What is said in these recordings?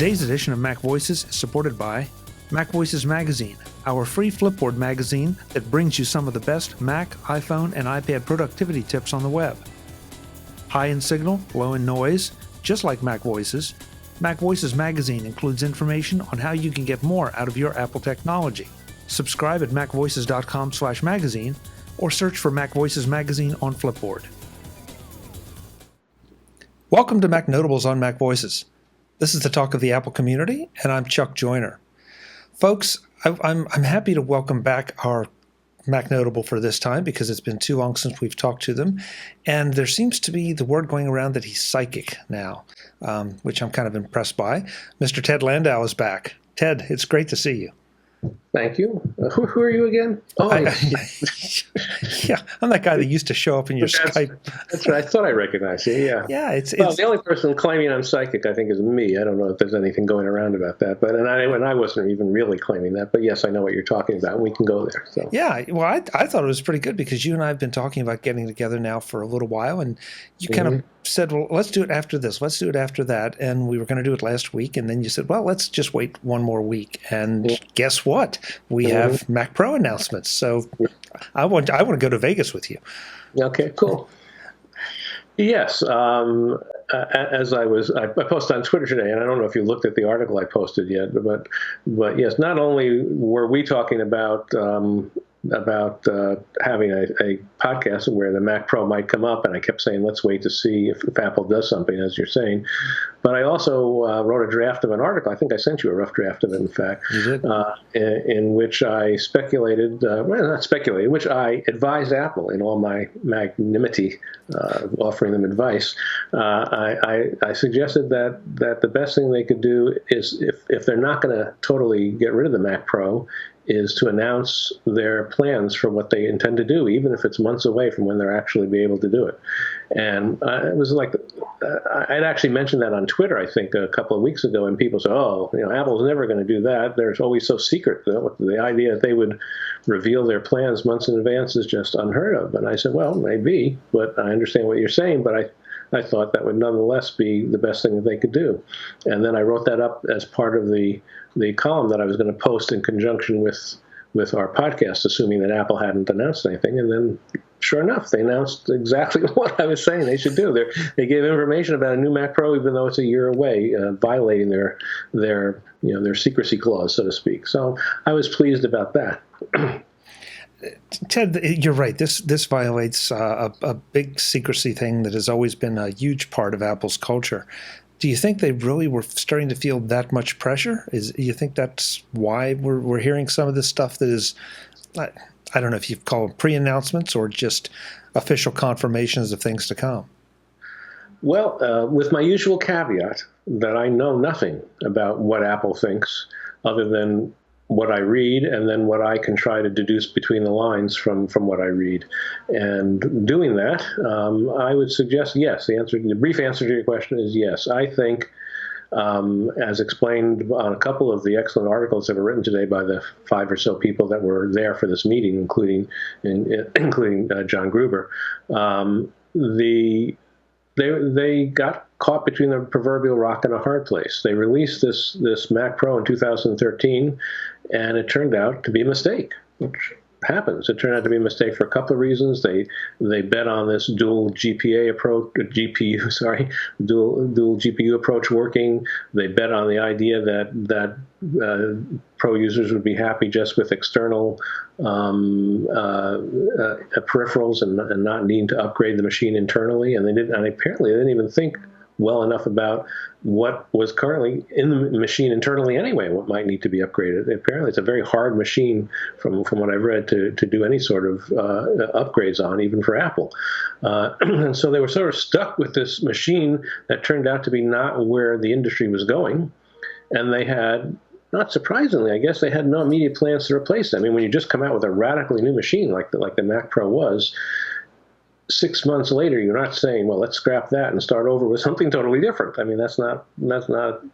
Today's edition of Mac Voices is supported by MacVoices Magazine, our free Flipboard magazine that brings you some of the best Mac, iPhone, and iPad productivity tips on the web. High in signal, low in noise, just like MacVoices, MacVoices Magazine includes information on how you can get more out of your Apple technology. Subscribe at macvoices.com/magazine or search for MacVoices Magazine on Flipboard. Welcome to Mac Notables on Mac Voices. This is the talk of the Apple community, and I'm Chuck Joyner. Folks, I'm happy to welcome back our Mac Notable for this time because it's been too long since we've talked to them, and there seems to be the word going around that he's psychic now, which I'm kind of impressed by. Mr. Ted Landau is back. Ted, it's great to see you. Thank you. Who are you again? Oh, yeah, I'm that guy that used to show up in your Skype. That's right. I thought I recognized you. Yeah. Yeah, it's the only person claiming I'm psychic, I think, is me. I don't know if there's anything going around about that, but I wasn't even really claiming that. But yes, I know what you're talking about. And we can go there. So yeah, well, I thought it was pretty good because you and I have been talking about getting together now for a little while, and you kind of said, well, let's do it after this. Let's do it after that. And we were going to do it last week. And then you said, well, let's just wait one more week. And guess what? We have Mac Pro announcements. So I want to go to Vegas with you. Okay, cool. Yes. As I posted on Twitter today, and I don't know if you looked at the article I posted yet, but yes, not only were we talking about having a podcast where the Mac Pro might come up, and I kept saying, let's wait to see if Apple does something, as you're saying. But I also wrote a draft of an article. I think I sent you a rough draft of it, in fact, you did. In which I speculated, not speculated, which I advised Apple in all my magnanimity, offering them advice. I suggested that the best thing they could do is, if they're not going to totally get rid of the Mac Pro, is to announce their plans for what they intend to do, even if it's months away from when they're actually be able to do it. And it was like, I'd actually mentioned that on Twitter, I think, a couple of weeks ago, and people said, Apple's never going to do that. They're always so secret. The idea that they would reveal their plans months in advance is just unheard of. And I said, well, maybe, but I understand what you're saying, but I thought that would nonetheless be the best thing that they could do. And then I wrote that up as part of the column that I was going to post in conjunction with our podcast, assuming that Apple hadn't announced anything. And then, sure enough, they announced exactly what I was saying they should do. They gave information about a new Mac Pro, even though it's a year away, violating their secrecy clause, so to speak. So I was pleased about that. Ted, you're right. This violates a big secrecy thing that has always been a huge part of Apple's culture. Do you think they really were starting to feel that much pressure? Do you think that's why we're hearing some of this stuff that is, I don't know if you call them pre-announcements or just official confirmations of things to come? Well, with my usual caveat that I know nothing about what Apple thinks other than what I read and then what I can try to deduce between the lines from what I read. And doing that, I would suggest yes. The brief answer to your question is yes. I think, as explained on a couple of the excellent articles that were written today by the 5 or so people that were there for this meeting, including John Gruber, they got caught between the proverbial rock and a hard place. They released this Mac Pro in 2013, and it turned out to be a mistake, which happens. It turned out to be a mistake for a couple of reasons. They bet on this dual GPU approach working. They bet on the idea that Pro users would be happy just with external peripherals and not needing to upgrade the machine internally. And apparently they didn't even think well enough about what was currently in the machine internally anyway, what might need to be upgraded. Apparently it's a very hard machine from what I've read to do any sort of upgrades on, even for Apple. And so they were sort of stuck with this machine that turned out to be not where the industry was going. And they had, not surprisingly, I guess, they had no immediate plans to replace it. I mean, when you just come out with a radically new machine like the Mac Pro was, 6 months later, you're not saying, well, let's scrap that and start over with something totally different. I mean, that's not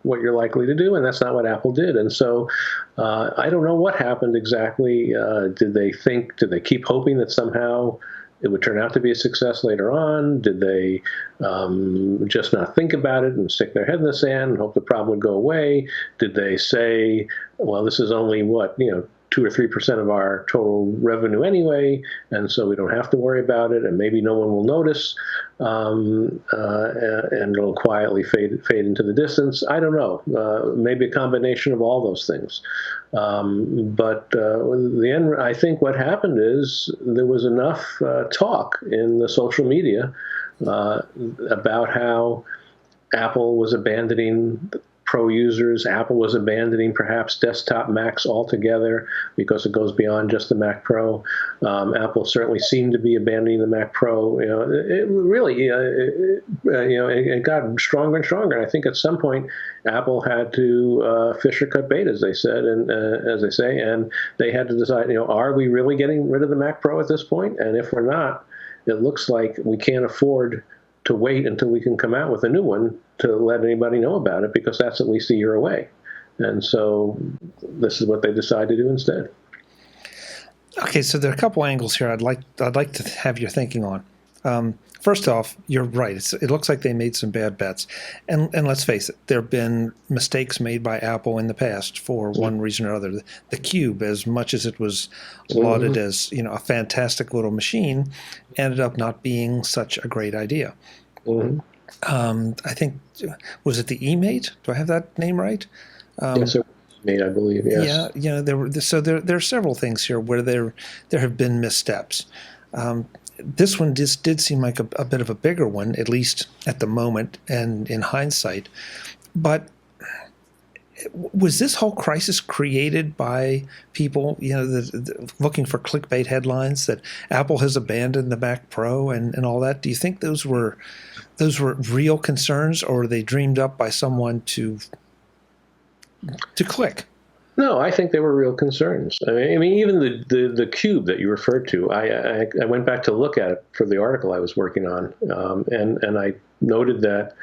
what you're likely to do, and that's not what Apple did. And so I don't know what happened exactly. Did they keep hoping that somehow it would turn out to be a success later on? Did they just not think about it and stick their head in the sand and hope the problem would go away? Did they say, well, this is only 2 or 3% of our total revenue anyway, and so we don't have to worry about it, and maybe no one will notice, and it'll quietly fade into the distance. I don't know. Maybe a combination of all those things. But in the end, I think what happened is there was enough talk in the social media about how Apple was abandoning Pro users. Apple was abandoning perhaps desktop Macs altogether because it goes beyond just the Mac Pro. Apple certainly seemed to be abandoning the Mac Pro. It got stronger and stronger. And I think at some point Apple had to fish or cut bait, as they said, and as they say, and they had to decide, are we really getting rid of the Mac Pro at this point? And if we're not, it looks like we can't afford to wait until we can come out with a new one to let anybody know about it, because that's at least a year away. And so this is what they decided to do instead. Okay, so there are a couple angles here I'd like to have your thinking on. First off, you're right. It looks like they made some bad bets. And let's face it, there have been mistakes made by Apple in the past for one reason or other. The Cube, as much as it was lauded as a fantastic little machine, ended up not being such a great idea. I think, was it the eMate? Do I have that name right? Yes, sir. Mate, I believe, yes. Yeah, there are several things here where there have been missteps. This one just did seem like a bit of a bigger one, at least at the moment and in hindsight. But was this whole crisis created by people, looking for clickbait headlines that Apple has abandoned the Mac Pro and all that? Do you think those were real concerns, or were they dreamed up by someone to click? No, I think they were real concerns. I mean, even the Cube that you referred to, I went back to look at it for the article I was working on, and I noted that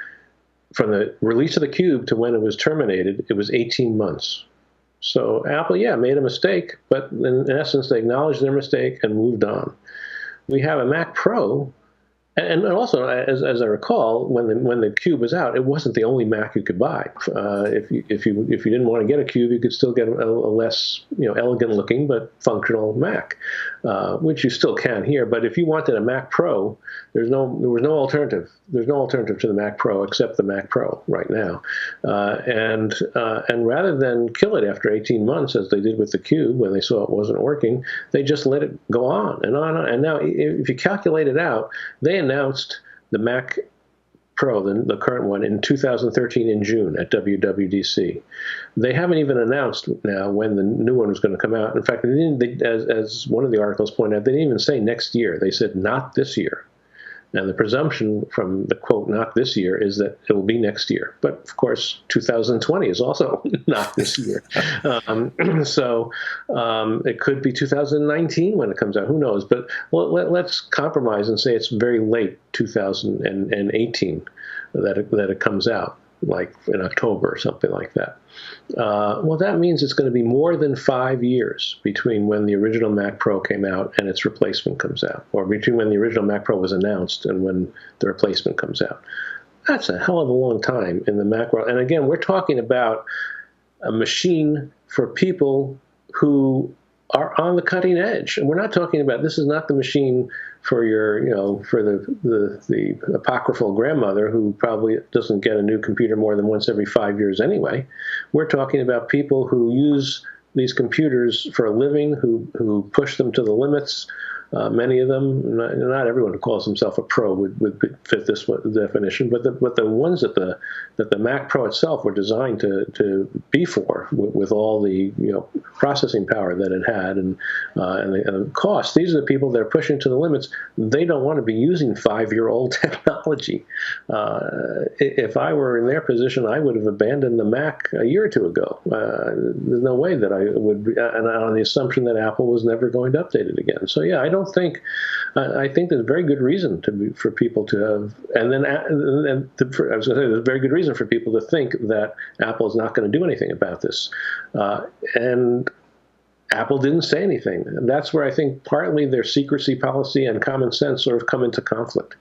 from the release of the Cube to when it was terminated, it was 18 months. So Apple, made a mistake, but in essence, they acknowledged their mistake and moved on. We have a Mac Pro. And also, as I recall, when the Cube was out, it wasn't the only Mac you could buy. If you didn't want to get a Cube, you could still get a less elegant looking but functional Mac, which you still can here. But if you wanted a Mac Pro, there was no alternative. There's no alternative to the Mac Pro except the Mac Pro right now. And rather than kill it after 18 months, as they did with the Cube when they saw it wasn't working, they just let it go on and on. And now, if you calculate it out, they announced the Mac Pro, the current one, in 2013 in June at WWDC. They haven't even announced now when the new one was going to come out. In fact, as one of the articles pointed out, they didn't even say next year. They said not this year. And the presumption from the quote, not this year, is that it will be next year. But of course, 2020 is also not this year. So it could be 2019 when it comes out. Who knows? But let's compromise and say it's very late 2018 that it comes out, like in October or something like that. Well, that means it's going to be more than 5 years between when the original Mac Pro came out and its replacement comes out, or between when the original Mac Pro was announced and when the replacement comes out. That's a hell of a long time in the Mac world. And again, we're talking about a machine for people who are on the cutting edge. And we're not talking about, this is not the machine for for the apocryphal grandmother who probably doesn't get a new computer more than once every 5 years anyway. We're talking about people who use these computers for a living, who push them to the limits. Many of them, not everyone who calls himself a pro would fit this definition, but the ones that the Mac Pro itself were designed to be for, with all the processing power that it had and the cost. These are the people that are pushing to the limits. They don't want to be using 5-year-old technology. If I were in their position, I would have abandoned the Mac a year or two ago. There's no way that I would, and on the assumption that Apple was never going to update it again. So yeah, I think there's very good reason for people to have, I was going to say there's very good reason for people to think that Apple is not going to do anything about this. And Apple didn't say anything. And that's where I think partly their secrecy policy and common sense sort of come into conflict.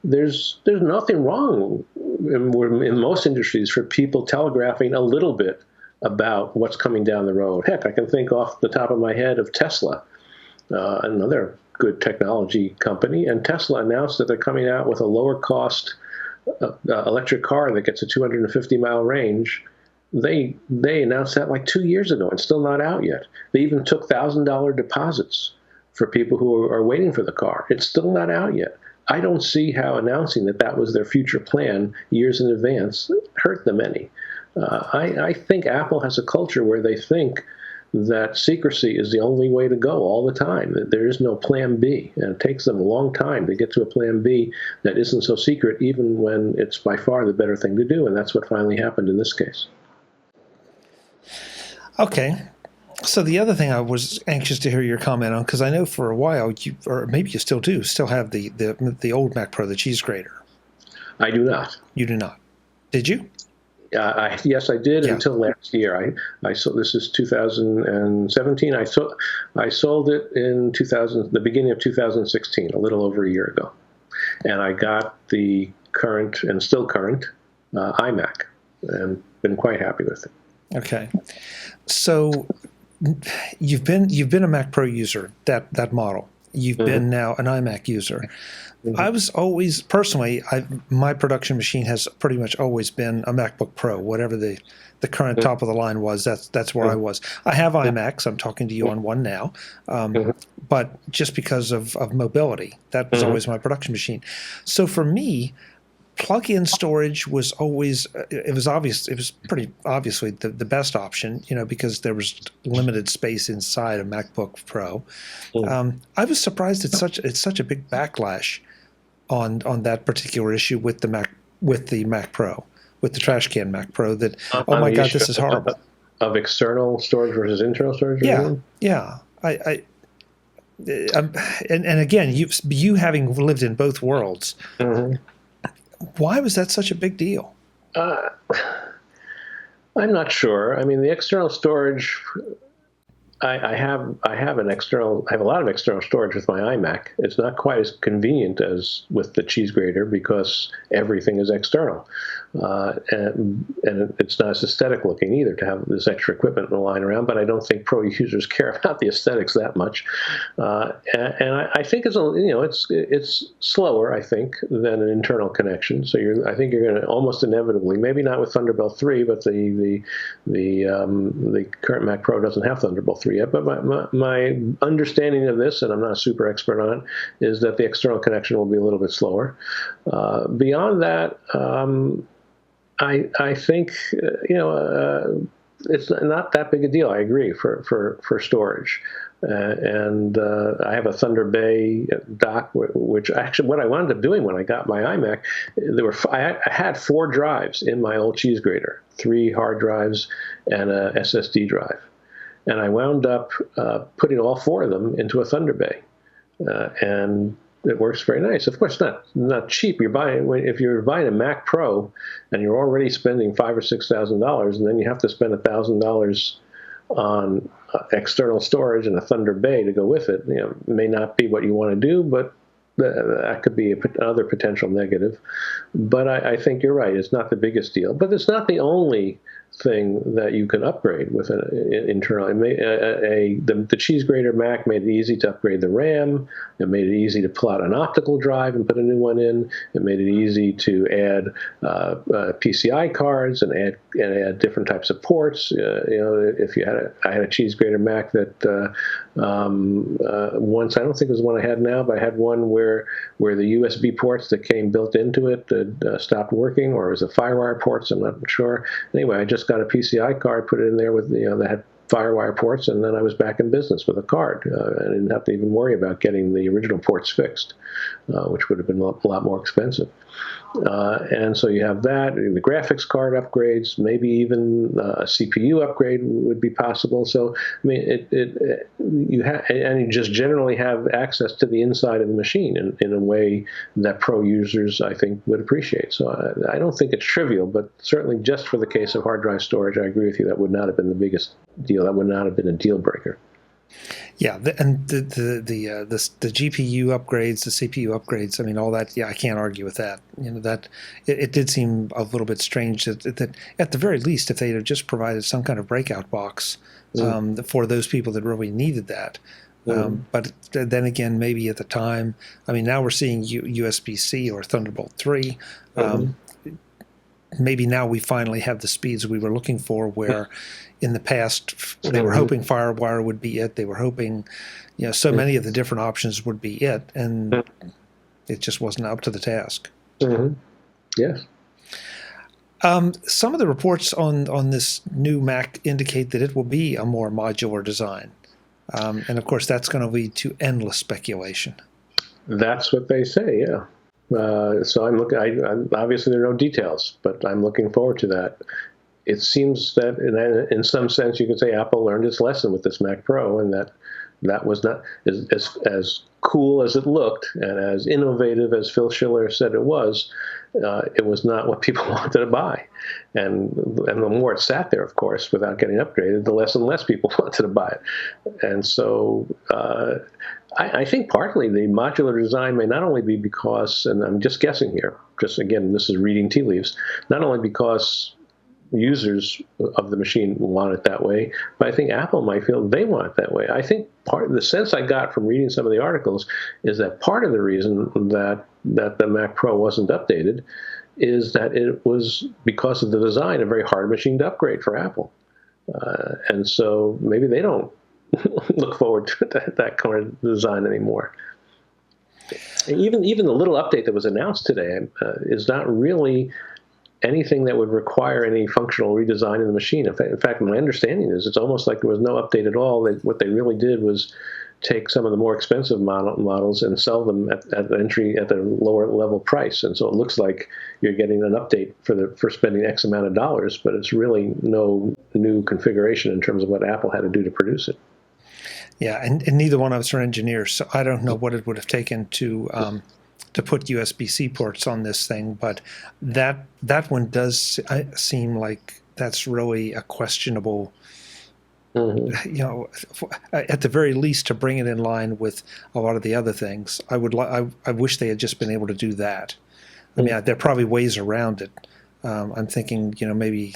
There's nothing wrong in most industries for people telegraphing a little bit about what's coming down the road. Heck, I can think off the top of my head of Tesla, another good technology company, and Tesla announced that they're coming out with a lower cost electric car that gets a 250-mile range. They announced that like 2 years ago and still not out yet. They even took $1,000 deposits for people who are waiting for the car. It's still not out yet. I don't see how announcing that was their future plan years in advance hurt them any. I think Apple has a culture where they think that secrecy is the only way to go all the time. There is no plan B. And it takes them a long time to get to a plan B that isn't so secret, even when it's by far the better thing to do. And that's what finally happened in this case. Okay. So the other thing I was anxious to hear your comment on, because I know for a while, or maybe you still do, have the old Mac Pro, the cheese grater. I do not. You do not. Did you? Yes, I did until last year. I sold, this is 2017. I sold it in the beginning of 2016, a little over a year ago, and I got the current and still current iMac, and been quite happy with it. Okay, so you've been a Mac Pro user, that model. You've been now an iMac user. I was always, personally, my production machine has pretty much always been a MacBook Pro, whatever the current top of the line was. That's where I was. I have iMacs. I'm talking to you on one now, but just because of mobility, that was always my production machine. So for me, plug-in storage was always, it was pretty obviously the best option, because there was limited space inside a MacBook Pro. I was surprised it's such a big backlash on that particular issue with the Mac Pro, with the trash can Mac Pro, that oh my God, this is horrible. Of external storage versus internal storage? Yeah. And again, you having lived in both worlds, why was that such a big deal? I'm not sure. I mean, the external storage, I have a lot of external storage with my iMac. It's not quite as convenient as with the cheese grater because everything is external, and it's not as aesthetic looking either to have this extra equipment lying around. But I don't think pro users care about the aesthetics that much, and I think it's slower, I think, than an internal connection. So I think you're going to almost inevitably, maybe not with Thunderbolt 3, but the current Mac Pro doesn't have Thunderbolt 3 yet, but my understanding of this, and I'm not a super expert on it, is that the external connection will be a little bit slower. Beyond that, I think it's not that big a deal. I agree for storage. And I have a Thunder Bay dock, which actually what I wound up doing when I got my iMac, I had 4 drives in my old cheese grater, 3 hard drives and a SSD drive. And I wound up putting all 4 of them into a Thunder Bay, and it works very nice. Of course, not cheap. If you're buying a Mac Pro, and you're already spending $5,000 or $6,000, and then you have to spend $1,000 on external storage and a Thunder Bay to go with it, may not be what you want to do, but that could be another potential negative. But I think you're right. It's not the biggest deal, but it's not the only thing that you can upgrade with an internal. The cheese grater Mac made it easy to upgrade the RAM. It made it easy to pull out an optical drive and put a new one in. It made it easy to add PCI cards and add different types of ports. If you I had a cheese grater Mac that once, I don't think it was the one I had now, but I had one where the USB ports that came built into it stopped working, or it was the FireWire ports. I'm not sure. Anyway, I just got a PCI card, put it in there with that had FireWire ports, and then I was back in business with a card. I didn't have to even worry about getting the original ports fixed, which would have been a lot more expensive. And so you have that, the graphics card upgrades, maybe even a CPU upgrade would be possible. So, I mean, you just generally have access to the inside of the machine in a way that pro users, I think, would appreciate. So I don't think it's trivial, but certainly just for the case of hard drive storage, I agree with you, that would not have been the biggest deal. That would not have been a deal breaker. Yeah, and the GPU upgrades, the CPU upgrades. I mean, all that. Yeah, I can't argue with that. That it did seem a little bit strange that at the very least, if they'd have just provided some kind of breakout box for those people that really needed that. But then again, maybe at the time, I mean, now we're seeing USB-C or Thunderbolt 3. Maybe now we finally have the speeds we were looking for, where in the past they were hoping FireWire would be it. They were hoping, so many of the different options would be it, and it just wasn't up to the task. Yes. Some of the reports on this new Mac indicate that it will be a more modular design. And of course, that's going to lead to endless speculation. That's what they say, yeah. So I'm looking. Obviously, there are no details, but I'm looking forward to that. It seems that, in some sense, you could say Apple learned its lesson with this Mac Pro, and that was not as cool as it looked and as innovative as Phil Schiller said it was. It was not what people wanted to buy, and the more it sat there, of course, without getting upgraded, the less and less people wanted to buy it. And so I think partly the modular design may not only be because, and I'm just guessing here, just again, this is reading tea leaves, not only because users of the machine want it that way, but I think Apple might feel they want it that way. I think part of the sense I got from reading some of the articles is that part of the reason that the Mac Pro wasn't updated is that it was, because of the design, a very hard machine to upgrade for Apple. And so maybe they don't look forward to that kind of design anymore. Even the little update that was announced today is not really anything that would require any functional redesign in the machine. In fact, my understanding is it's almost like there was no update at all. What they really did was take some of the more expensive models and sell them at the lower level price. And so it looks like you're getting an update for spending X amount of dollars, but it's really no new configuration in terms of what Apple had to do to produce it. Yeah, and neither one of us are engineers, so I don't know what it would have taken to put USB-C ports on this thing, but that one does seem like that's really a questionable. At the very least, to bring it in line with a lot of the other things, I wish they had just been able to do that. I mean, there are probably ways around it. I'm thinking, maybe,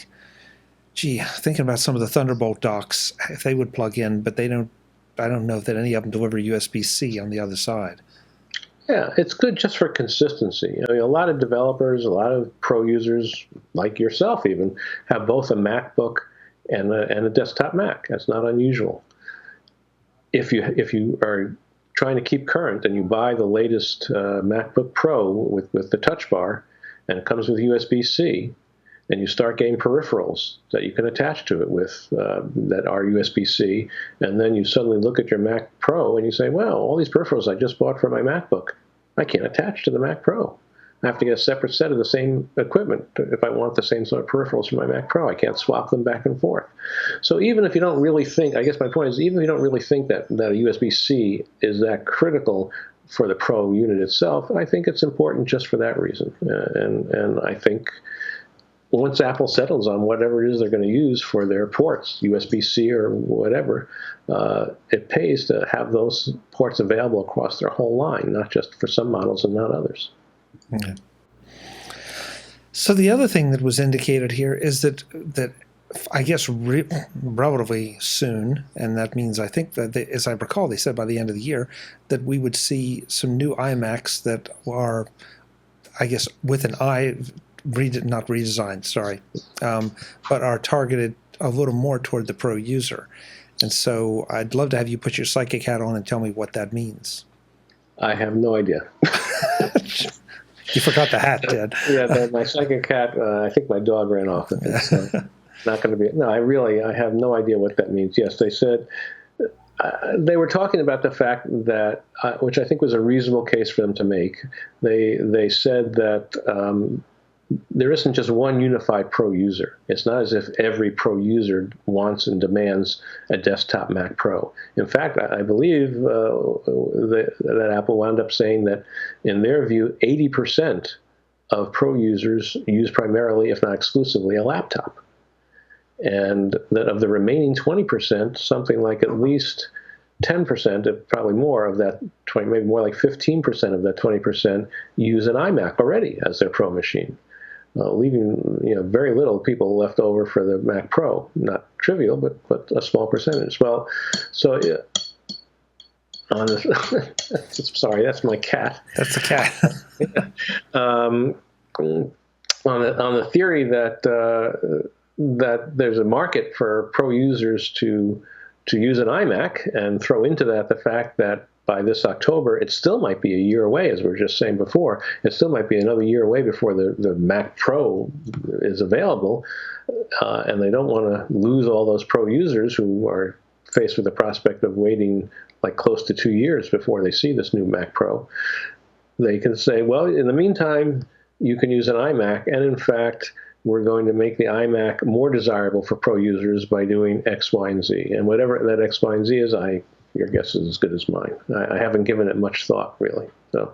thinking about some of the Thunderbolt docks, if they would plug in, but they don't. I don't know that any of them deliver USB-C on the other side. Yeah, it's good just for consistency. I mean, a lot of developers, a lot of pro users, like yourself even, have both a MacBook and a desktop Mac. That's not unusual. If you are trying to keep current and you buy the latest MacBook Pro with the Touch Bar, and it comes with USB-C, and you start getting peripherals that you can attach to it with that are USB-C, and then you suddenly look at your Mac Pro and you say, well, all these peripherals I just bought for my MacBook, I can't attach to the Mac Pro. I have to get a separate set of the same equipment if I want the same sort of peripherals for my Mac Pro. I can't swap them back and forth. So even if you don't really think, I guess my point is, even if you don't really think that a USB-C is that critical for the Pro unit itself, I think it's important just for that reason. And I think once Apple settles on whatever it is they're going to use for their ports, USB-C or whatever, it pays to have those ports available across their whole line, not just for some models and not others. Okay. So the other thing that was indicated here is that I guess relatively soon, and that means I think that as I recall, they said by the end of the year that we would see some new iMacs that are, I guess, with an not redesigned, sorry, but are targeted a little more toward the pro user. And so I'd love to have you put your psychic hat on and tell me what that means. I have no idea. You forgot the hat, Ted. Yeah, my psychic hat, I think my dog ran off with it. So not going to be. No, I have no idea what that means. Yes, they said, they were talking about the fact that, which I think was a reasonable case for them to make. They said that there isn't just one unified pro user. It's not as if every pro user wants and demands a desktop Mac Pro. In fact, I believe that Apple wound up saying that, in their view, 80% of pro users use primarily, if not exclusively, a laptop. And that of the remaining 20%, something like at least 10%, probably more of that 20, maybe more like 15% of that 20% use an iMac already as their Pro machine, leaving very little people left over for the Mac Pro. Not trivial, but a small percentage. Well, so on this, sorry, that's my cat. That's the cat. On the theory that there's a market for Pro users to use an iMac, and throw into that the fact that by this October, it still might be a year away, as we were just saying before. It still might be another year away before the Mac Pro is available, and they don't want to lose all those Pro users who are faced with the prospect of waiting like close to 2 years before they see this new Mac Pro. They can say, well, in the meantime, you can use an iMac, and in fact, we're going to make the iMac more desirable for Pro users by doing X, Y, and Z. And whatever that X, Y, and Z is, your guess is as good as mine. I haven't given it much thought, really. So,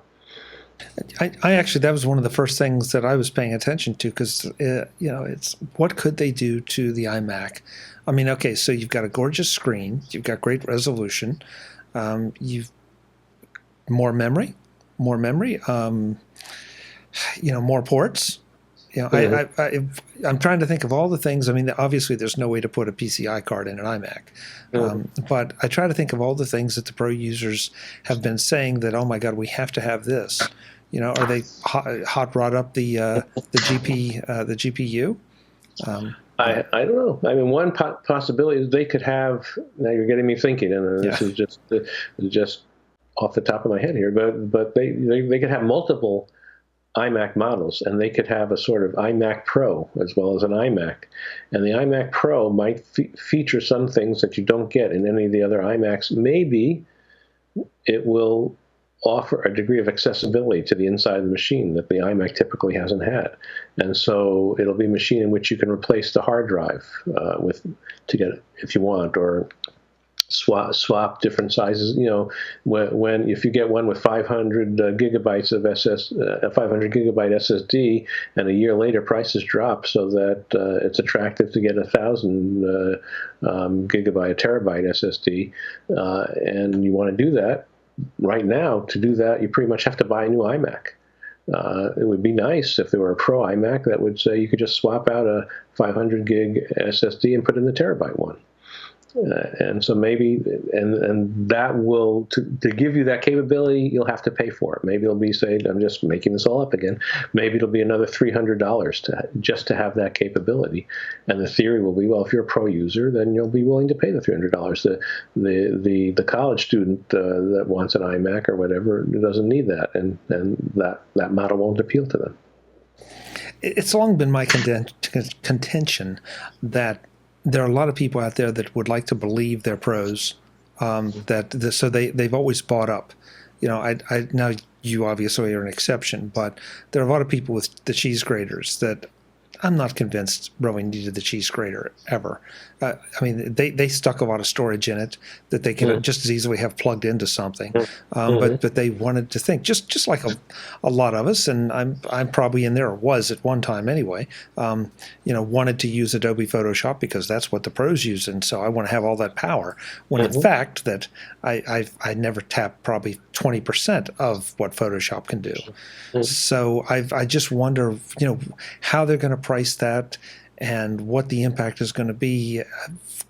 I actually, that was one of the first things that I was paying attention to, because it's what could they do to the iMac? I mean, okay, so you've got a gorgeous screen, you've got great resolution, you've more memory, more ports. I'm trying to think of all the things. I mean, obviously, there's no way to put a PCI card in an iMac, but I try to think of all the things that the Pro users have been saying that, oh my God, we have to have this. Are they hot rod up the GPU? I don't know. I mean, one possibility is they could have. Now you're getting me thinking, and this is just off the top of my head here, but they could have multiple iMac models, and they could have a sort of iMac Pro as well as an iMac. And the iMac Pro might feature some things that you don't get in any of the other iMacs. Maybe it will offer a degree of accessibility to the inside of the machine that the iMac typically hasn't had. And so it'll be a machine in which you can replace the hard drive to get it if you want, or swap different sizes. If you get one with 500 gigabytes of a 500 gigabyte SSD, and a year later prices drop so that it's attractive to get 1,000 gigabyte, a terabyte SSD, and you want to do that right now. To do that, you pretty much have to buy a new iMac. It would be nice if there were a Pro iMac that would say you could just swap out a 500 gig SSD and put in the terabyte one. And so maybe, and that will, to give you that capability, you'll have to pay for it. Maybe it'll be, say, I'm just making this all up again, maybe it'll be another $300 just to have that capability. And the theory will be, well, if you're a Pro user, then you'll be willing to pay the $300. The college student that wants an iMac or whatever doesn't need that, and that model won't appeal to them. It's long been my contention that there are a lot of people out there that would like to believe they're Pros, so they've always bought up. Now you obviously are an exception, but there are a lot of people with the cheese graters that I'm not convinced Rowie needed the cheese grater ever. I mean, they stuck a lot of storage in it that they can just as easily have plugged into something. But they wanted to think, just like a lot of us, and I'm probably in there, or was at one time anyway, wanted to use Adobe Photoshop because that's what the Pros use, and so I want to have all that power. When in fact that I never tapped probably 20% of what Photoshop can do. So I just wonder, how they're going to price that, and what the impact is going to be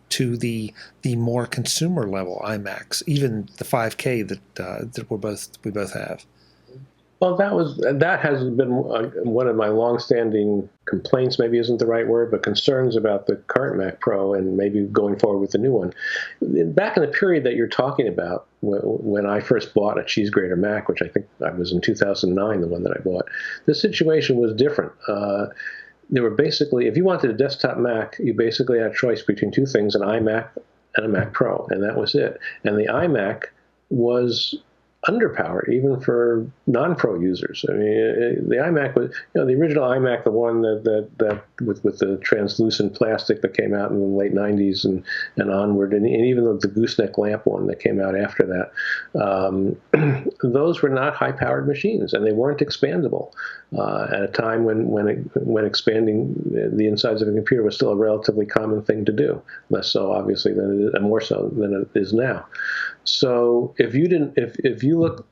to the more consumer level iMacs, even the 5K that we both have. Well, that has been one of my longstanding complaints. Maybe isn't the right word, but concerns about the current Mac Pro, and maybe going forward with the new one. Back in the period that you're talking about, when I first bought a cheese grater Mac, which I think I was in 2009, the one that I bought, the situation was different. There were basically, if you wanted a desktop Mac, you basically had a choice between two things: an iMac and a Mac Pro, and that was it. And the iMac was underpowered even for non-Pro users. I mean, the iMac was, the original iMac, the one that with the translucent plastic that came out in the late 90s and onward, and even the gooseneck lamp one that came out after that, those were not high-powered machines, and they weren't expandable at a time when expanding the insides of a computer was still a relatively common thing to do, less so obviously than it is, and more so than it is now. So if you looked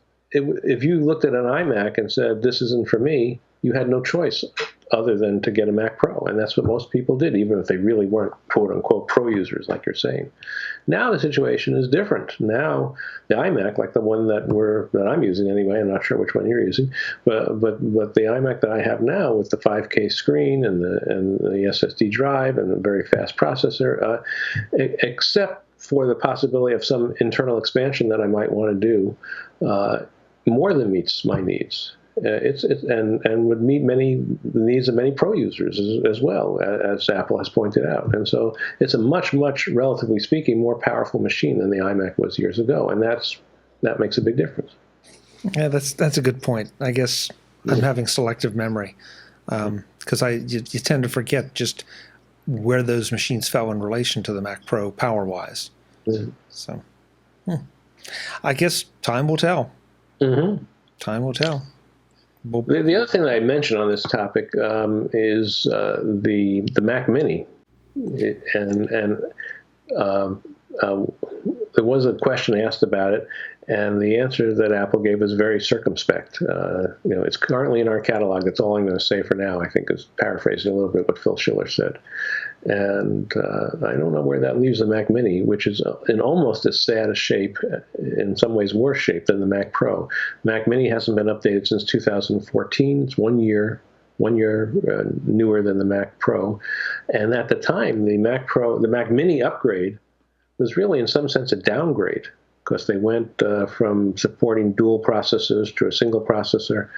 at an iMac and said, this isn't for me, you had no choice other than to get a Mac Pro. And that's what most people did, even if they really weren't, quote unquote, pro users, like you're saying. Now the situation is different. Now the iMac, like the one that I'm using anyway, I'm not sure which one you're using, but the iMac that I have now with the 5K screen and the SSD drive and a very fast processor, except for the possibility of some internal expansion that I might want to do, more than meets my needs. And would meet the needs of many pro users as well, as Apple has pointed out. And so it's a much, relatively speaking, more powerful machine than the iMac was years ago, and that makes a big difference. Yeah, that's a good point. I guess I'm having selective memory, because you tend to forget just where those machines fell in relation to the Mac Pro power-wise. Mm-hmm. So, I guess time will tell. Mm-hmm. Time will tell. The other thing that I mentioned on this topic is the Mac Mini, and there was a question asked about it, and the answer that Apple gave was very circumspect. It's currently in our catalog. That's all I'm going to say for now. I think is paraphrasing a little bit what Phil Schiller said. And I don't know where that leaves the Mac Mini, which is in almost as sad a shape, in some ways worse shape than the Mac Pro. Mac Mini hasn't been updated since 2014. It's 1 year newer than the Mac Pro. And at the time, the Mac Mini upgrade was really in some sense a downgrade, because they went from supporting dual processors to a single processor,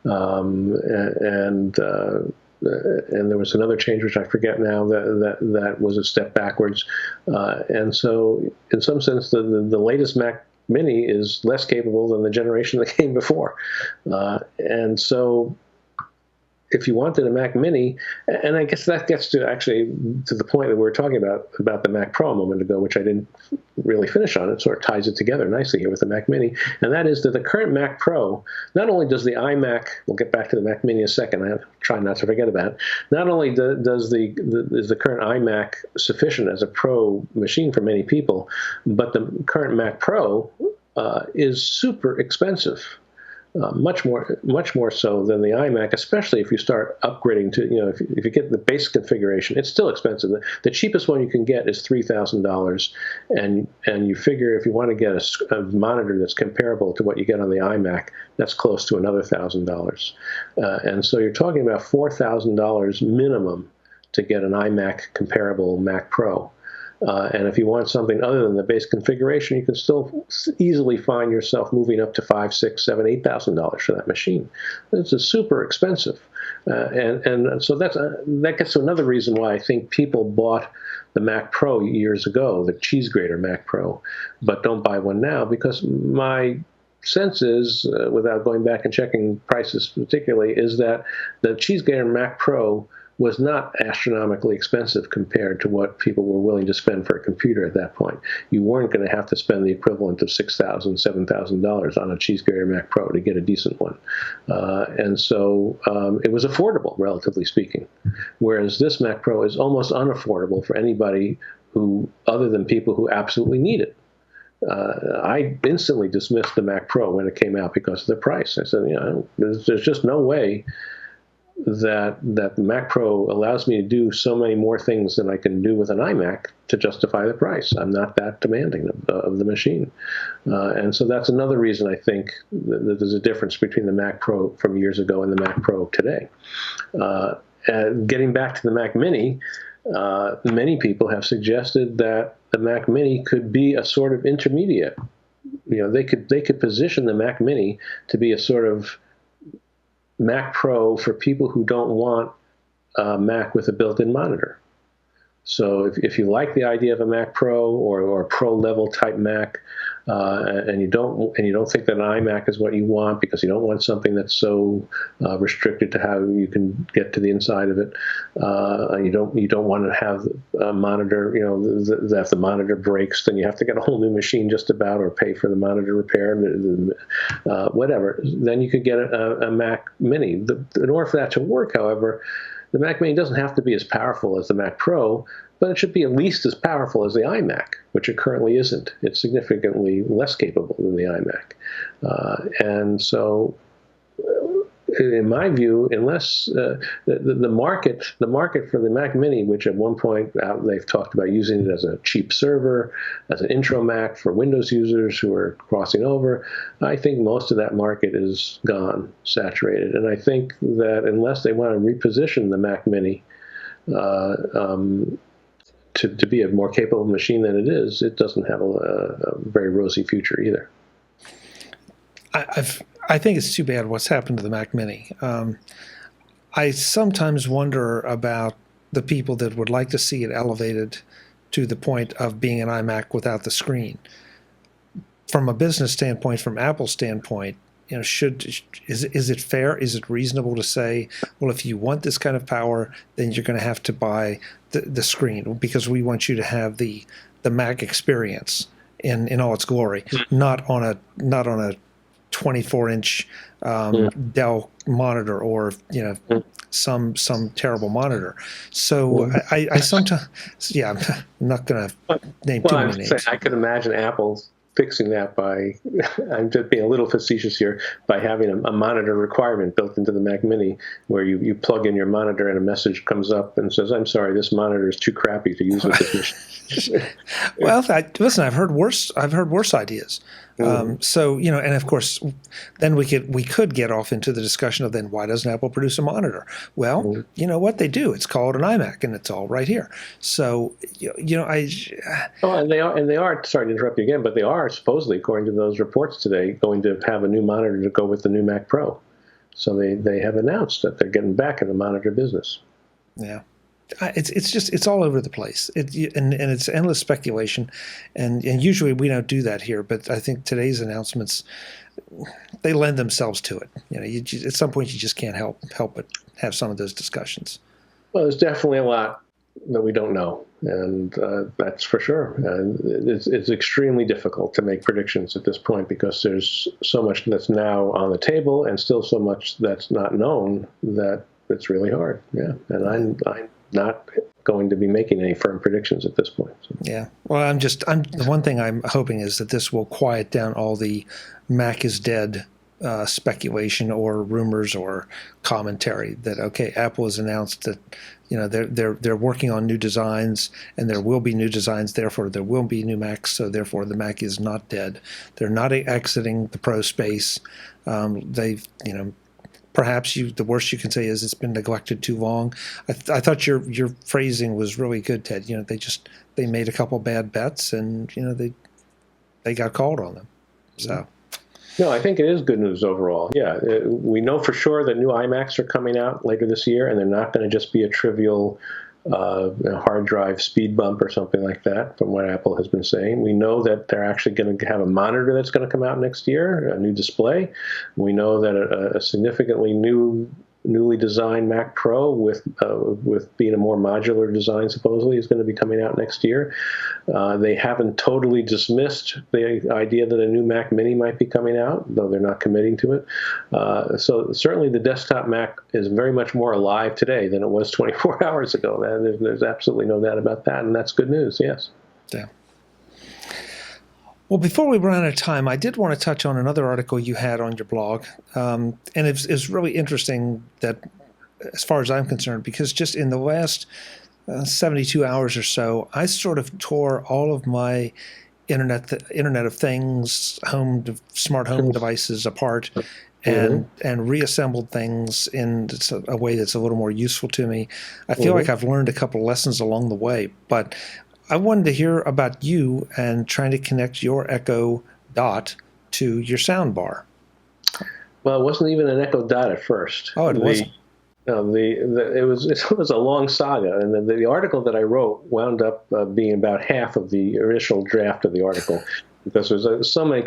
and there was another change which I forget now that was a step backwards. And so, in some sense, the latest Mac Mini is less capable than the generation that came before. And so, if you wanted a Mac Mini, and I guess that gets to the point that we were talking about the Mac Pro a moment ago, which I didn't really finish on. It sort of ties it together nicely here with the Mac Mini, and that is that the current Mac Pro, not only does the iMac, we'll get back to the Mac Mini in a second, I try not to forget about it, not only is the current iMac sufficient as a Pro machine for many people, but the current Mac Pro is super expensive. Much more so than the iMac, especially if you start upgrading to, if you get the base configuration, it's still expensive. The cheapest one you can get is $3,000, and you figure if you want to get a monitor that's comparable to what you get on the iMac, that's close to another $1,000. And so you're talking about $4,000 minimum to get an iMac comparable Mac Pro. And if you want something other than the base configuration, you can still easily find yourself moving up to $5,000, $6,000, $7,000, $8,000 for that machine. It's super expensive, and so that gets to another reason why I think people bought the Mac Pro years ago, the cheese grater Mac Pro, but don't buy one now, because my sense is, without going back and checking prices particularly, is that the cheese grater Mac Pro was not astronomically expensive compared to what people were willing to spend for a computer at that point. You weren't going to have to spend the equivalent of $6,000, $7,000 on a cheese grater Mac Pro to get a decent one. And so it was affordable, relatively speaking. Whereas this Mac Pro is almost unaffordable for anybody other than people who absolutely need it. I instantly dismissed the Mac Pro when it came out because of the price. I said, there's just no way that the Mac Pro allows me to do so many more things than I can do with an iMac to justify the price. I'm not that demanding of the machine. And so that's another reason I think that there's a difference between the Mac Pro from years ago and the Mac Pro today. Getting back to the Mac Mini, many people have suggested that the Mac Mini could be a sort of intermediate. They could position the Mac Mini to be a sort of Mac Pro for people who don't want a Mac with a built-in monitor. So if you like the idea of a Mac Pro or a Pro level type Mac, and you don't think that an iMac is what you want because you don't want something that's so restricted to how you can get to the inside of it, you don't want to have a monitor, that the monitor breaks, then you have to get a whole new machine just about, or pay for the monitor repair, whatever. Then you could get a Mac Mini. In order for that to work, however, the Mac Mini doesn't have to be as powerful as the Mac Pro, but it should be at least as powerful as the iMac. which it currently isn't. It's significantly less capable than the iMac. And so, in my view, unless the market for the Mac Mini, which at one point they've talked about using it as a cheap server, as an intro Mac for Windows users who are crossing over, I think most of that market is gone, saturated. And I think that unless they want to reposition the Mac Mini to be a more capable machine than it is, it doesn't have a very rosy future either. I think it's too bad what's happened to the Mac Mini. I sometimes wonder about the people that would like to see it elevated to the point of being an iMac without the screen. From a business standpoint, from Apple's standpoint, is it fair? Is it reasonable to say, well, if you want this kind of power, then you're going to have to buy the screen because we want you to have the Mac experience in all its glory, not on a 24-inch Dell monitor or some terrible monitor. So I sometimes I'm not going to name too many names. I could imagine Apple fixing that by, I'm just being a little facetious here, by having a monitor requirement built into the Mac Mini where you plug in your monitor and a message comes up and says, I'm sorry, this monitor is too crappy to use with this machine. Well, listen, I've heard worse ideas. So, and of course, then we could get off into the discussion of then why doesn't Apple produce a monitor? Well, you know what they do? It's called an iMac, and it's all right here. So, and they are. Sorry to interrupt you again, but they are supposedly, according to those reports today, going to have a new monitor to go with the new Mac Pro. So they have announced that they're getting back in the monitor business. Yeah. It's all over the place. And it's endless speculation, and usually we don't do that here. But I think today's announcements, they lend themselves to it. At some point you just can't help but have some of those discussions. Well, there's definitely a lot that we don't know, and that's for sure. And it's extremely difficult to make predictions at this point because there's so much that's now on the table and still so much that's not known that it's really hard. Yeah, and I'm not going to be making any firm predictions at this point. So. Yeah. Well, the one thing I'm hoping is that this will quiet down all the Mac is dead speculation or rumors or commentary that, okay, Apple has announced that, they're working on new designs and there will be new designs. Therefore, there will be new Macs. So therefore, the Mac is not dead. They're not exiting the Pro space. They've, perhaps the worst you can say is it's been neglected too long. I thought your phrasing was really good, Ted. They made a couple bad bets and they got called on them. So. No, I think it is good news overall. Yeah, we know for sure that new iMacs are coming out later this year, and they're not going to just be a trivial hard drive speed bump or something like that, from what Apple has been saying. We know that they're actually going to have a monitor that's going to come out next year, a new display. We know that a significantly newly designed Mac Pro with being a more modular design supposedly is going to be coming out next year. They haven't totally dismissed the idea that a new Mac Mini might be coming out, though they're not committing to it. So certainly the desktop Mac is very much more alive today than it was 24 hours ago. There's absolutely no doubt about that, and that's good news, yes. Yeah. Well, before we run out of time, I did want to touch on another article you had on your blog. And it's really interesting that, as far as I'm concerned, because just in the last 72 hours or so, I sort of tore all of my Internet of Things, smart home devices apart and reassembled things in a way that's a little more useful to me. I feel like I've learned a couple lessons along the way, but I wanted to hear about you and trying to connect your Echo Dot to your soundbar. Well, it wasn't even an Echo Dot at first. Oh, it wasn't. It was a long saga, and the article that I wrote wound up being about half of the initial draft of the article. because there's so many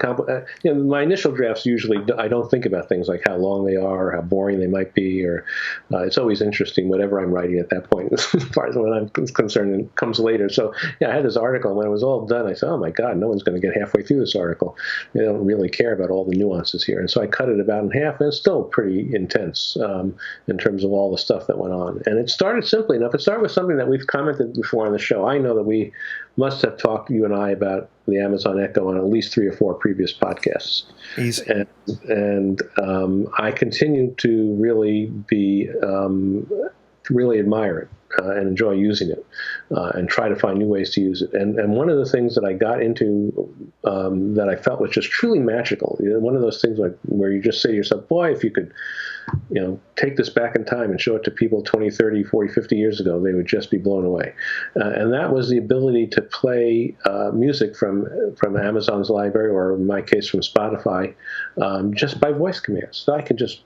my initial drafts usually I don't think about things like how long they are or how boring they might be, or it's always interesting whatever I'm writing at that point as far as when I'm concerned, and comes later. So yeah, I had this article, and when it was all done I said, oh my god, no one's going to get halfway through this article. They don't really care about all the nuances here. And so I cut it about in half, and it's still pretty intense in terms of all the stuff that went on. And it started simply enough. It started with something that we've commented before on the show. I know that we must have talked, you and I, about the Amazon Echo on at least 3 or 4 previous podcasts. Easy. And I continue to really really admire it and enjoy using it and try to find new ways to use it. And one of the things that I got into that I felt was just truly magical, one of those things like where you just say to yourself, boy, if you could take this back in time and show it to people 20, 30, 40, 50 years ago, they would just be blown away. And that was the ability to play music from Amazon's library, or in my case from Spotify, just by voice commands. So I could just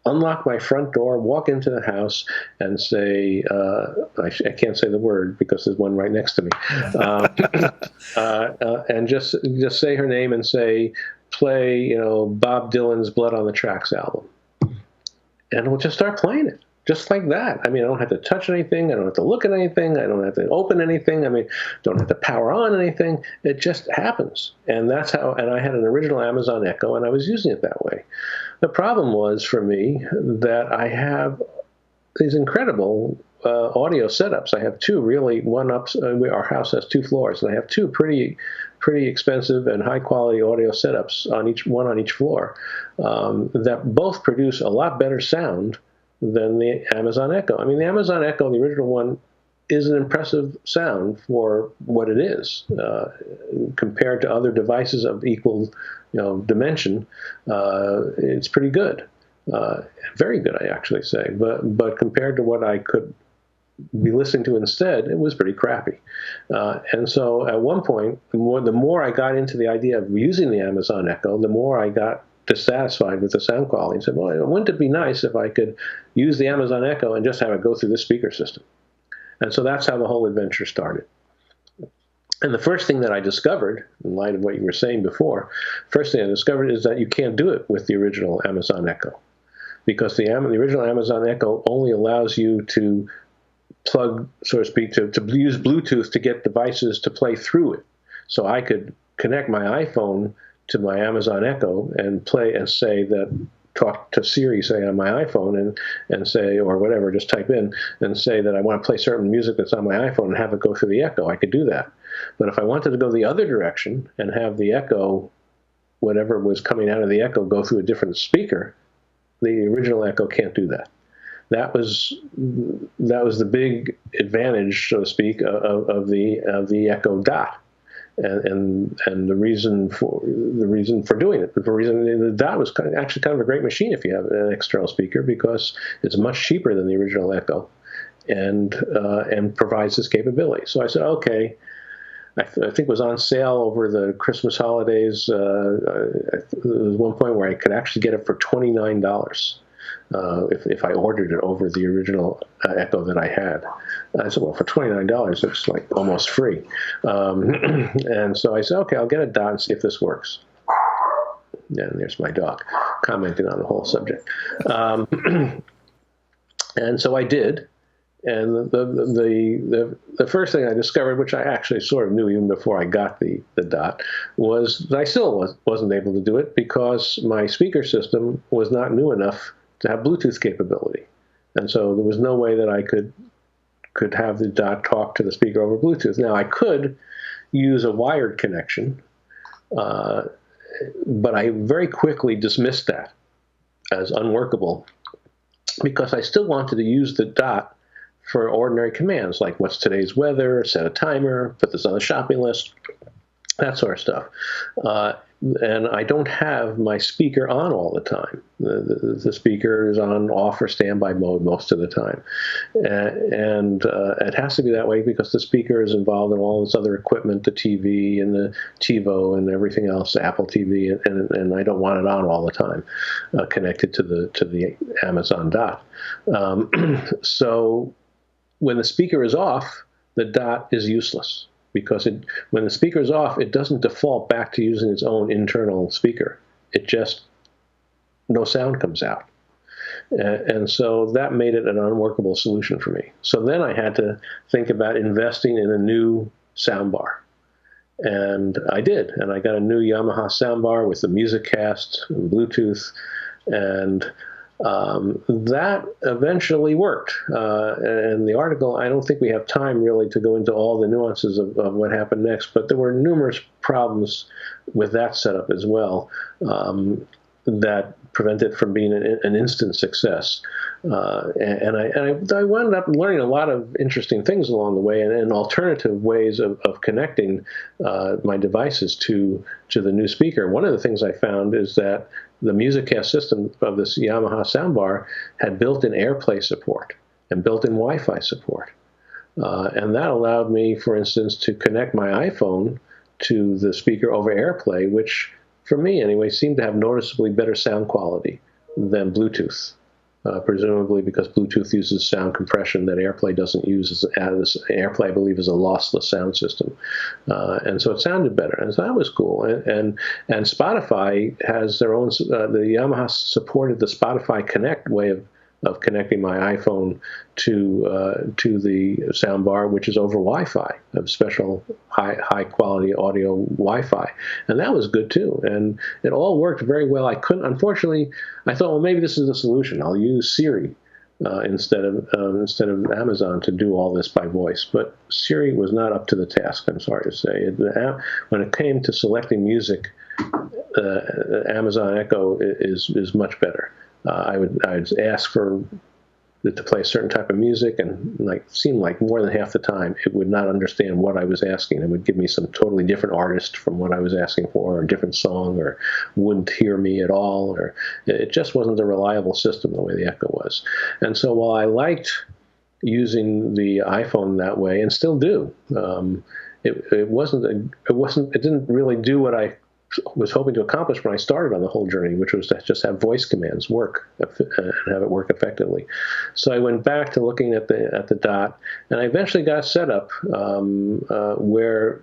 unlock my front door, walk into the house, and say, I can't say the word because there's one right next to me, and just say her name and say, play, Bob Dylan's Blood on the Tracks album. And we'll just start playing it, just like that. I mean, I don't have to touch anything. I don't have to look at anything. I don't have to open anything. I mean, don't have to power on anything. It just happens. And that's how, and I had an original Amazon Echo, and I was using it that way. The problem was for me that I have these incredible audio setups. I have 2 really, our house has 2 floors, and I have 2 pretty expensive and high quality audio setups on each floor that both produce a lot better sound than the Amazon Echo. I mean, the Amazon Echo, the original one, is an impressive sound for what it is compared to other devices of equal dimension. It's pretty good, very good, I actually say. But compared to what I could be listening to instead, it was pretty crappy. And so at one point, the more I got into the idea of using the Amazon Echo, the more I got dissatisfied with the sound quality and said, well, wouldn't it be nice if I could use the Amazon Echo and just have it go through this speaker system? And so that's how the whole adventure started. And the first thing that I discovered, in light of what you were saying before, first thing I discovered is that you can't do it with the original Amazon Echo, because the original Amazon Echo only allows you to plug, so to speak, to use Bluetooth to get devices to play through it. So I could connect my iPhone to my Amazon Echo and play and say that, talk to Siri, say, on my iPhone and say, or whatever, just type in and say that I want to play certain music that's on my iPhone and have it go through the Echo. I could do that. But if I wanted to go the other direction and have the Echo, whatever was coming out of the Echo, go through a different speaker, the original Echo can't do that. That was the big advantage, so to speak, of the Echo Dot. And the reason for doing it, the Dot was actually kind of a great machine if you have an external speaker, because it's much cheaper than the original Echo, and provides this capability. So I said, okay. I think it was on sale over the Christmas holidays. There was one point where I could actually get it for $29 if I ordered it over the original Echo that I had. I said, well, for $29, it's like almost free. And so I said, okay, I'll get a Dot and see if this works. And there's my dog commenting on the whole subject. And so I did. And the first thing I discovered, which I actually sort of knew even before I got the Dot, was that I still wasn't able to do it because my speaker system was not new enough to have Bluetooth capability. And so there was no way that I could have the Dot talk to the speaker over Bluetooth. Now, I could use a wired connection, but I very quickly dismissed that as unworkable because I still wanted to use the Dot for ordinary commands, like what's today's weather, set a timer, put this on the shopping list, that sort of stuff. And I don't have my speaker on all the time. The speaker is on off or standby mode most of the time. And it has to be that way because the speaker is involved in all this other equipment, the TV and the TiVo and everything else, Apple TV, and I don't want it on all the time connected to the Amazon Dot. So when the speaker is off, the Dot is useless. because when the speaker's off, it doesn't default back to using its own internal speaker. It just, no sound comes out. And so that made it an unworkable solution for me. So then I had to think about investing in a new soundbar. And I did. And I got a new Yamaha soundbar with the MusicCast and Bluetooth. And that eventually worked. And the article, I don't think we have time really to go into all the nuances of what happened next, but there were numerous problems with that setup as well that prevented it from being an instant success. And I wound up learning a lot of interesting things along the way, and alternative ways of connecting my devices to the new speaker. One of the things I found is that the MusicCast system of this Yamaha soundbar had built-in AirPlay support and built-in Wi-Fi support. And that allowed me, for instance, to connect my iPhone to the speaker over AirPlay, which, for me anyway, seemed to have noticeably better sound quality than Bluetooth. Presumably because Bluetooth uses sound compression that AirPlay doesn't use. AirPlay, I believe, is a lossless sound system, and so it sounded better, and so that was cool. And Spotify has their own. The Yamaha supported the Spotify Connect way of connecting my iPhone to the soundbar, which is over Wi-Fi, of special high quality audio Wi-Fi, and that was good too. And it all worked very well. Unfortunately, I thought, well, maybe this is the solution. I'll use Siri instead of Amazon to do all this by voice. But Siri was not up to the task, I'm sorry to say. When it came to selecting music, Amazon Echo is much better. I'd ask for it to play a certain type of music, and seemed like more than half the time it would not understand what I was asking. It would give me some totally different artist from what I was asking for, or a different song, or wouldn't hear me at all, or it just wasn't a reliable system the way the Echo was. And so while I liked using the iPhone that way, and still do, it didn't really do what I was hoping to accomplish when I started on the whole journey, which was to just have voice commands work and have it work effectively. So I went back to looking at the Dot, and I eventually got set up where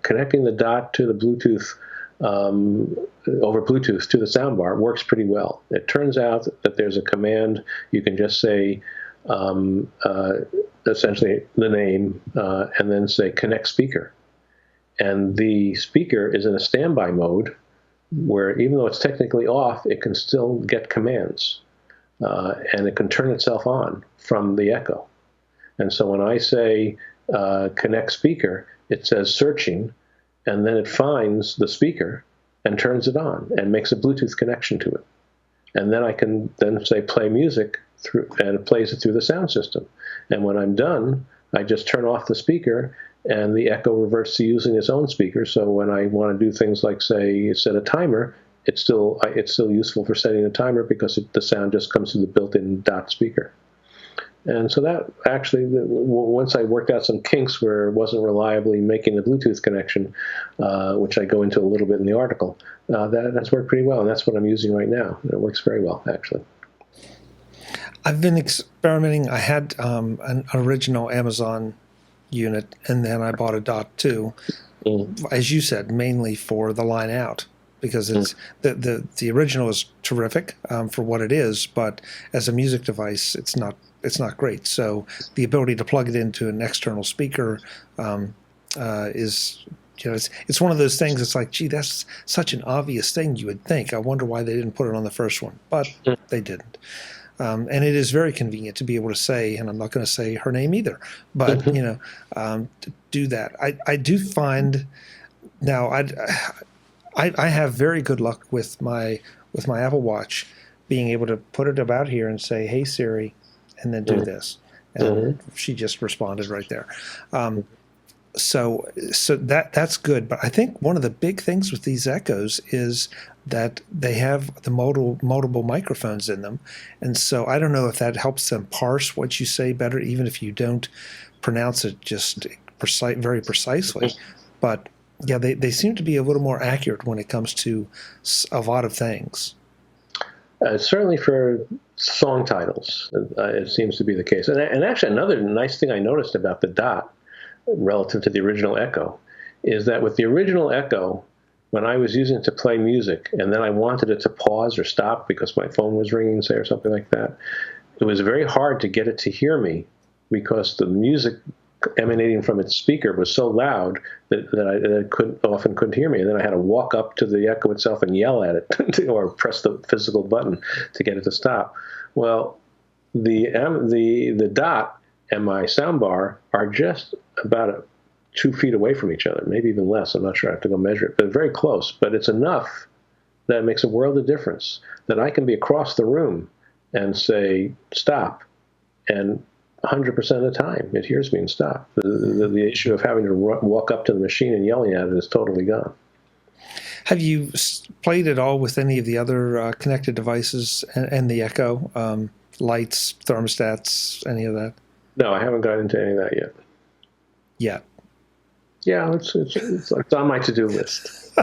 connecting the Dot to the Bluetooth over Bluetooth to the soundbar works pretty well. It turns out that there's a command you can just say essentially the name and then say connect speaker. And the speaker is in a standby mode where, even though it's technically off, it can still get commands. And it can turn itself on from the Echo. And so when I say connect speaker, it says searching, and then it finds the speaker and turns it on and makes a Bluetooth connection to it. And then I can then say play music through, and it plays it through the sound system. And when I'm done, I just turn off the speaker, and the Echo reverts to using its own speaker. So when I want to do things like, say, set a timer, it's still useful for setting a timer because the sound just comes through the built-in Dot speaker. And so that actually, once I worked out some kinks where it wasn't reliably making a Bluetooth connection, which I go into a little bit in the article, that's worked pretty well, and that's what I'm using right now. And it works very well, actually. I've been experimenting. I had an original Amazon unit, and then I bought a Dot too, as you said, mainly for the line out, because it's the original is terrific for what it is, but as a music device, it's not great. So the ability to plug it into an external speaker is, it's one of those things. It's like, gee, that's such an obvious thing you would think. I wonder why they didn't put it on the first one, but they didn't. And it is very convenient to be able to say, and I'm not going to say her name either, but to do that. I do find now I have very good luck with my Apple Watch being able to put it about here and say, "Hey Siri," and then do this, and she just responded right there. So that's good. But I think one of the big things with these Echoes is that they have the multiple microphones in them. And so I don't know if that helps them parse what you say better, even if you don't pronounce it just very precisely. But yeah, they seem to be a little more accurate when it comes to a lot of things. Certainly for song titles, it seems to be the case. And actually, another nice thing I noticed about the Dot, relative to the original Echo is that with the original Echo, when I was using it to play music and then I wanted it to pause or stop because my phone was ringing, say, or something like that, it was very hard to get it to hear me because the music emanating from its speaker was so loud that it often couldn't hear me. And then I had to walk up to the Echo itself and yell at it or press the physical button to get it to stop. Well, the dot and my soundbar are just about 2 feet away from each other, maybe even less. I'm not sure. I have to go measure it, but very close. But it's enough that it makes a world of difference that I can be across the room and say, stop. And 100% of the time, it hears me and stop. The issue of having to walk up to the machine and yelling at it is totally gone. Have you played at all with any of the other connected devices and the Echo? Lights, thermostats, any of that? No, I haven't got into any of that yet. Yet? Yeah, it's on my to-do list.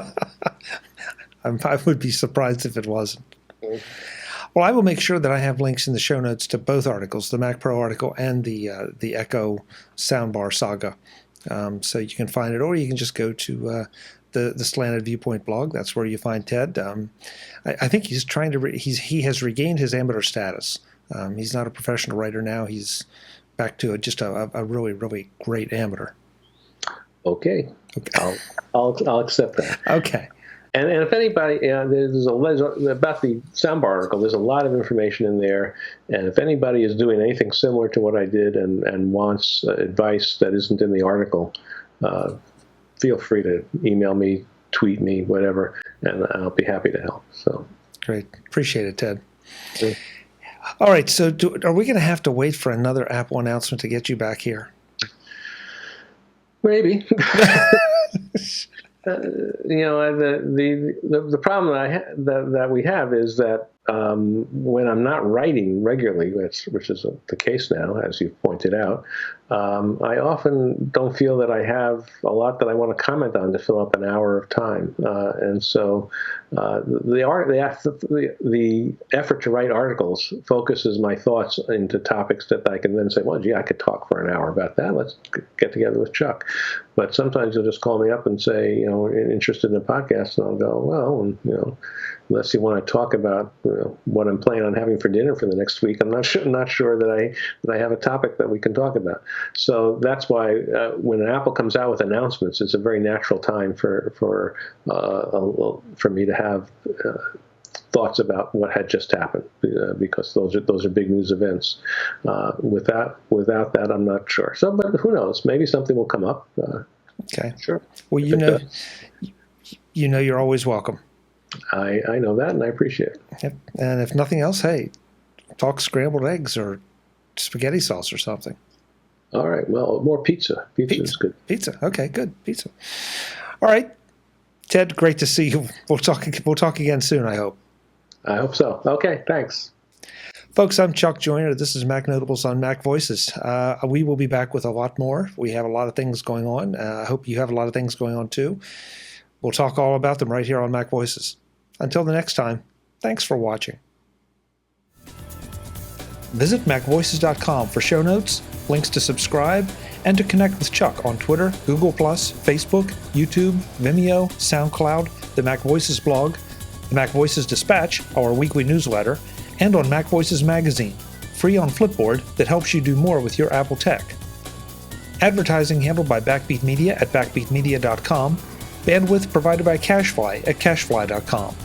I would be surprised if it wasn't. Well, I will make sure that I have links in the show notes to both articles, the Mac Pro article and the Echo soundbar saga. So you can find it, or you can just go to the Slanted Viewpoint blog. That's where you find Ted. I think he's trying to he has regained his amateur status. He's not a professional writer now. He's back to just a really, really great amateur. Okay. I'll accept that. Okay. And if anybody, there's about the soundbar article, there's a lot of information in there. And if anybody is doing anything similar to what I did and wants advice that isn't in the article, feel free to email me, tweet me, whatever, and I'll be happy to help. So great. Appreciate it, Ted. Sure. All right. So are we going to have to wait for another Apple announcement to get you back here? Maybe. The problem that we have is that when I'm not writing regularly, which is the case now, as you've pointed out, I often don't feel that I have a lot that I want to comment on to fill up an hour of time, and so the effort to write articles focuses my thoughts into topics that I can then say, well, gee, I could talk for an hour about that. Let's get together with Chuck. But sometimes you'll just call me up and say, interested in a podcast, and I'll go, well, unless you want to talk about what I'm planning on having for dinner for the next week, I'm not sure that I have a topic that we can talk about. So that's why when Apple comes out with announcements, it's a very natural time for me to have thoughts about what had just happened, because those are big news events. Without that, I'm not sure. So, but who knows? Maybe something will come up. Okay. Sure. Well, you're always welcome. I know that, and I appreciate it. Yep. And if nothing else, hey, talk scrambled eggs or spaghetti sauce or something. All right. Well, more pizza. Pizza is good. Pizza. Okay, good. Pizza. All right. Ted, great to see you. We'll talk again soon, I hope. I hope so. Okay, thanks. Folks, I'm Chuck Joyner. This is Mac Notables on Mac Voices. We will be back with a lot more. We have a lot of things going on. I hope you have a lot of things going on too. We'll talk all about them right here on Mac Voices. Until the next time, thanks for watching. Visit MacVoices.com for show notes, links to subscribe, and to connect with Chuck on Twitter, Google+, Facebook, YouTube, Vimeo, SoundCloud, the Mac Voices blog, the Mac Voices Dispatch, our weekly newsletter, and on MacVoices Magazine, free on Flipboard that helps you do more with your Apple tech. Advertising handled by Backbeat Media at backbeatmedia.com. Bandwidth provided by CacheFly at cachefly.com.